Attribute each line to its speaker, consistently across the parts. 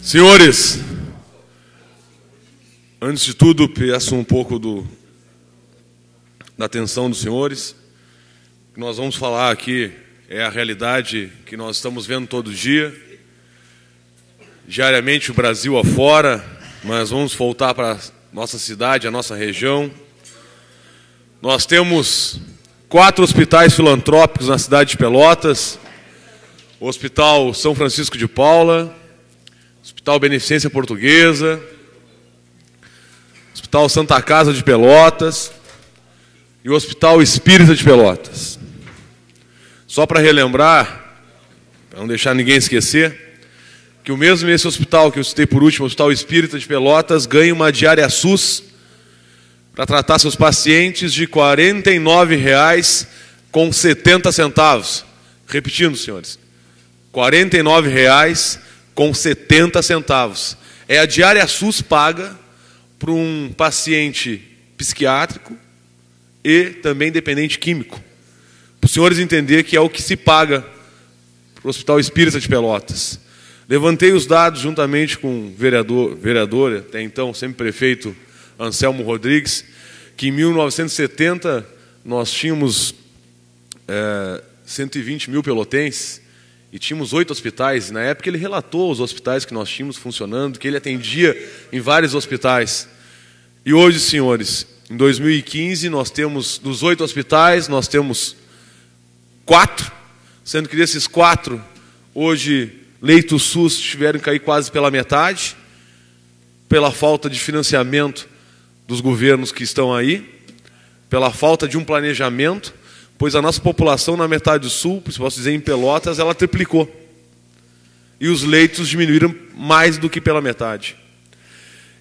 Speaker 1: Senhores, antes de tudo, peço um pouco da atenção dos senhores. O que nós vamos falar aqui é a realidade que nós estamos vendo todo dia, diariamente o Brasil afora, mas vamos voltar para a nossa cidade, a nossa região. Nós temos 4 hospitais filantrópicos na cidade de Pelotas: o Hospital São Francisco de Paula, Hospital Beneficência Portuguesa, Hospital Santa Casa de Pelotas e o Hospital Espírita de Pelotas. Só para relembrar, para não deixar ninguém esquecer, que o mesmo esse hospital que eu citei por último, o Hospital Espírita de Pelotas, ganha uma diária SUS para tratar seus pacientes de R$ 49,70. Repetindo, senhores, R$ 49,70. É a diária SUS paga para um paciente psiquiátrico e também dependente químico. Para os senhores entenderem que é o que se paga para o Hospital Espírita de Pelotas. Levantei os dados juntamente com o vereador, até então sempre prefeito, Anselmo Rodrigues, que em 1970 nós tínhamos 120 mil pelotenses e tínhamos 8 hospitais. Na época ele relatou os hospitais que nós tínhamos funcionando, que ele atendia em vários hospitais. E hoje, senhores, em 2015, nós temos, dos 8 hospitais, nós temos 4, sendo que desses 4, hoje, leitos SUS tiveram que cair quase pela metade, pela falta de financiamento dos governos que estão aí, pela falta de um planejamento, pois a nossa população na metade sul, se posso dizer em Pelotas, ela triplicou. E os leitos diminuíram mais do que pela metade.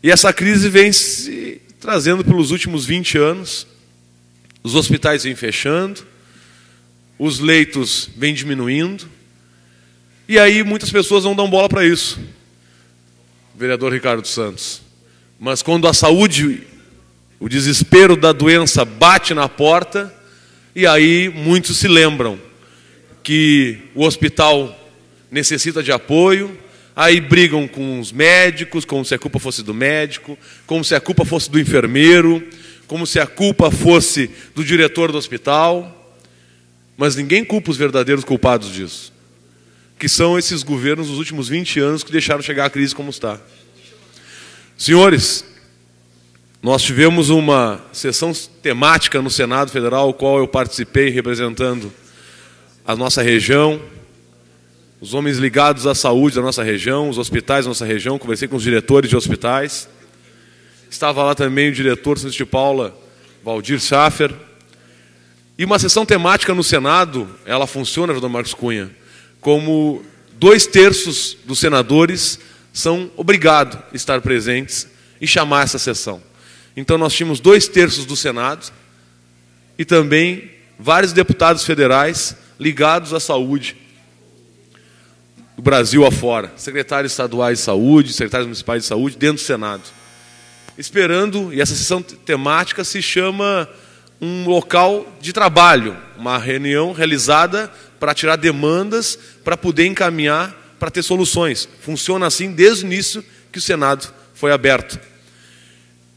Speaker 1: E essa crise vem se trazendo pelos últimos 20 anos, os hospitais vêm fechando, os leitos vêm diminuindo, e aí muitas pessoas não dão bola para isso, vereador Ricardo Santos. Mas quando a saúde, o desespero da doença bate na porta, e aí muitos se lembram que o hospital necessita de apoio, aí brigam com os médicos, como se a culpa fosse do médico, como se a culpa fosse do enfermeiro, como se a culpa fosse do diretor do hospital. Mas ninguém culpa os verdadeiros culpados disso, que são esses governos dos últimos 20 anos que deixaram chegar a crise como está. Senhores, nós tivemos uma sessão temática no Senado Federal, qual eu participei representando a nossa região, os homens ligados à saúde da nossa região, os hospitais da nossa região. Conversei com os diretores de hospitais. Estava lá também o diretor do Centro de Paula, Valdir Schaffer. E uma sessão temática no Senado, ela funciona, vereador Marcos Cunha, como 2/3 dos senadores são obrigados a estar presentes e chamar essa sessão. Então nós tínhamos 2/3 do Senado e também vários deputados federais ligados à saúde do Brasil afora, secretários estaduais de saúde, secretários municipais de saúde, dentro do Senado. Esperando, e essa sessão temática se chama um local de trabalho, uma reunião realizada para tirar demandas, para poder encaminhar, para ter soluções. Funciona assim desde o início que o Senado foi aberto.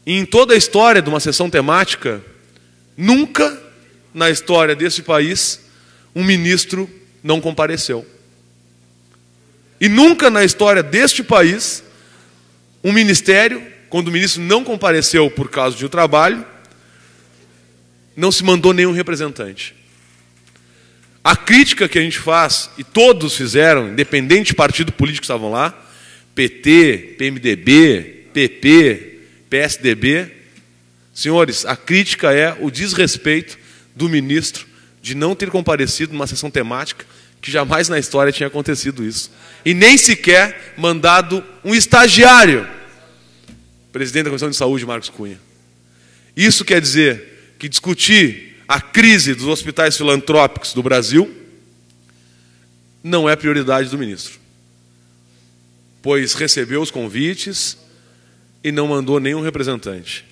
Speaker 1: E em toda a história de uma sessão temática, nunca na história desse país um ministro não compareceu. E nunca na história deste país um ministério, quando o ministro não compareceu por causa de um trabalho, não se mandou nenhum representante. A crítica que a gente faz, e todos fizeram, independente de partido político que estavam lá, PT, PMDB, PP, PSDB, senhores, a crítica é o desrespeito do ministro de não ter comparecido numa sessão temática, que jamais na história tinha acontecido isso. E nem sequer mandado um estagiário, presidente da Comissão de Saúde, Marcos Cunha. Isso quer dizer que discutir a crise dos hospitais filantrópicos do Brasil não é prioridade do ministro, pois recebeu os convites e não mandou nenhum representante.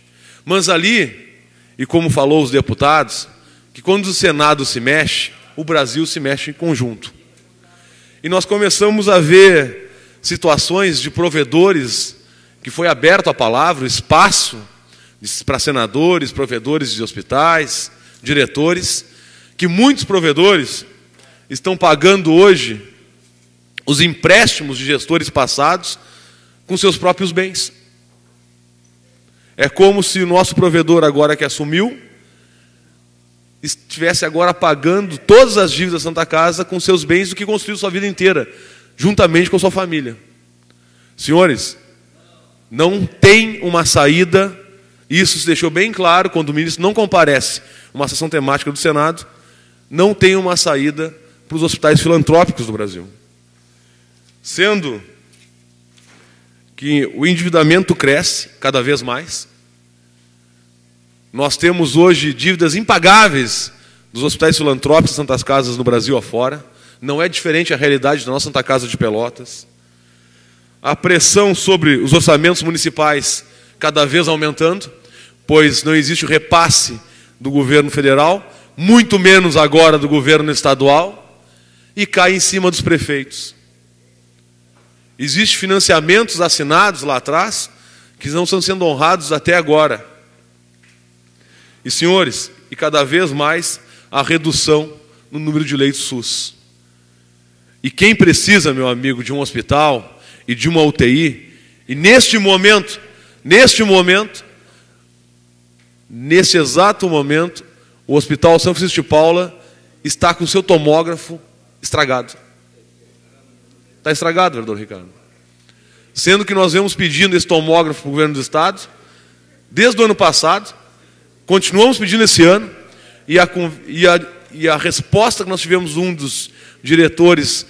Speaker 1: Mas ali, e como falou os deputados, que quando o Senado se mexe, o Brasil se mexe em conjunto. E nós começamos a ver situações de provedores que foi aberto a palavra, o espaço para senadores, provedores de hospitais, diretores, que muitos provedores estão pagando hoje os empréstimos de gestores passados com seus próprios bens. É como se o nosso provedor agora que assumiu estivesse agora pagando todas as dívidas da Santa Casa com seus bens do que construiu sua vida inteira, juntamente com sua família. Senhores, não tem uma saída, isso se deixou bem claro quando o ministro não comparece uma sessão temática do Senado, não tem uma saída para os hospitais filantrópicos do Brasil. Sendo que o endividamento cresce cada vez mais, nós temos hoje dívidas impagáveis dos hospitais filantrópicos e Santas Casas no Brasil afora. Não é diferente a realidade da nossa Santa Casa de Pelotas. A pressão sobre os orçamentos municipais cada vez aumentando, pois não existe o repasse do governo federal, muito menos agora do governo estadual, e cai em cima dos prefeitos. Existem financiamentos assinados lá atrás que não estão sendo honrados até agora. E, senhores, e cada vez mais a redução no número de leitos SUS. E quem precisa, meu amigo, de um hospital e de uma UTI, e neste exato momento, o Hospital São Francisco de Paula está com o seu tomógrafo estragado. Está estragado, vereador Ricardo. Sendo que nós vemos pedindo esse tomógrafo para o governo do Estado, desde o ano passado, continuamos pedindo esse ano, e a resposta que nós tivemos um dos diretores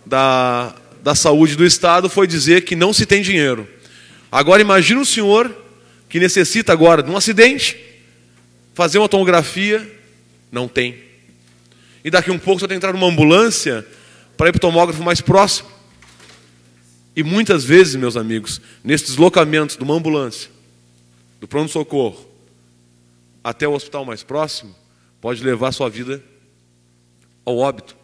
Speaker 1: da saúde do Estado foi dizer que não se tem dinheiro. Agora imagine o senhor que necessita agora de um acidente, fazer uma tomografia, não tem. E daqui a um pouco você vai entrar numa ambulância para ir para o tomógrafo mais próximo. E muitas vezes, meus amigos, nesse deslocamento de uma ambulância, do pronto-socorro, até o hospital mais próximo, pode levar a sua vida ao óbito.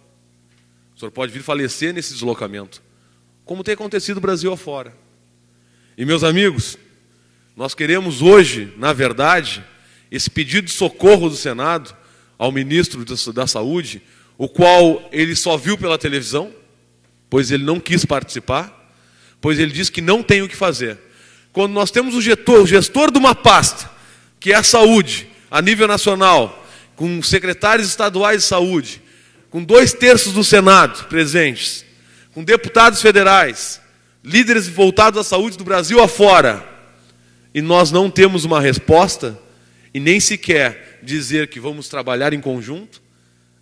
Speaker 1: O senhor pode vir falecer nesse deslocamento, como tem acontecido no Brasil afora. E, meus amigos, nós queremos hoje, na verdade, esse pedido de socorro do Senado ao ministro da Saúde, o qual ele só viu pela televisão, pois ele não quis participar, pois ele disse que não tem o que fazer. Quando nós temos o gestor de uma pasta, que é a saúde, a nível nacional, com secretários estaduais de saúde, com 2/3 do Senado presentes, com deputados federais, líderes voltados à saúde do Brasil afora, e nós não temos uma resposta, e nem sequer dizer que vamos trabalhar em conjunto,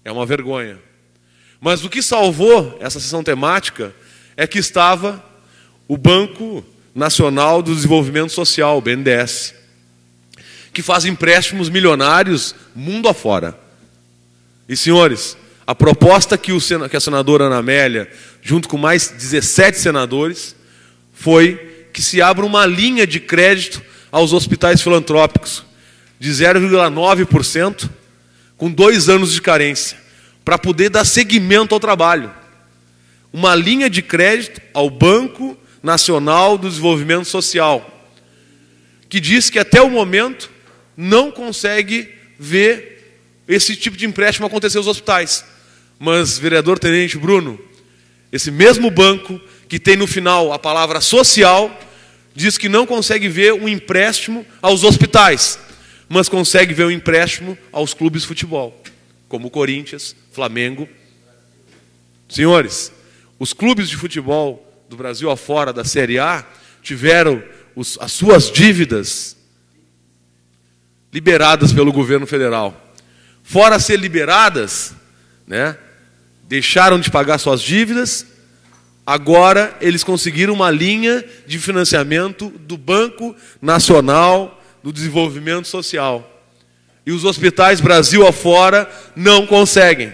Speaker 1: é uma vergonha. Mas o que salvou essa sessão temática é que estava o Banco Nacional do Desenvolvimento Social, o BNDES, que faz empréstimos milionários mundo afora. E, senhores, a proposta que a senadora Ana Amélia, junto com mais 17 senadores, foi que se abra uma linha de crédito aos hospitais filantrópicos de 0,9%, com 2 anos de carência, para poder dar seguimento ao trabalho. Uma linha de crédito ao Banco Nacional do Desenvolvimento Social, que diz que até o momento não consegue ver esse tipo de empréstimo acontecer nos hospitais. Mas, vereador Tenente Bruno, esse mesmo banco que tem no final a palavra social, diz que não consegue ver um empréstimo aos hospitais, mas consegue ver um empréstimo aos clubes de futebol, como o Corinthians, Flamengo. Senhores, os clubes de futebol do Brasil afora, da Série A, tiveram as suas dívidas liberadas pelo governo federal. Fora ser liberadas, deixaram de pagar suas dívidas, agora eles conseguiram uma linha de financiamento do Banco Nacional do Desenvolvimento Social. E os hospitais Brasil afora não conseguem.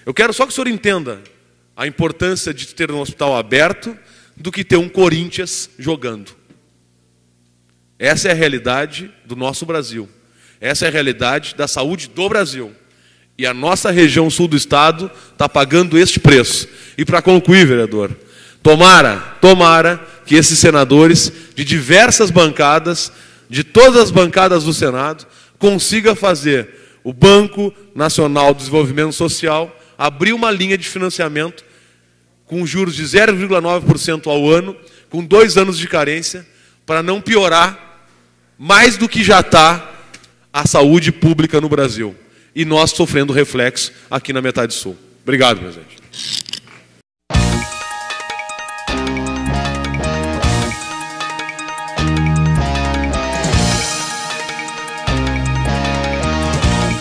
Speaker 1: Eu quero só que o senhor entenda a importância de ter um hospital aberto do que ter um Corinthians jogando. Essa é a realidade do nosso Brasil. Essa é a realidade da saúde do Brasil. E a nossa região sul do estado está pagando este preço. E para concluir, vereador, Tomara que esses senadores de diversas bancadas, de todas as bancadas do Senado, consigam fazer o Banco Nacional de Desenvolvimento Social abrir uma linha de financiamento com juros de 0,9% ao ano, com 2 anos de carência, para não piorar mais do que já está a saúde pública no Brasil. E nós sofrendo reflexo aqui na metade sul. Obrigado, presidente.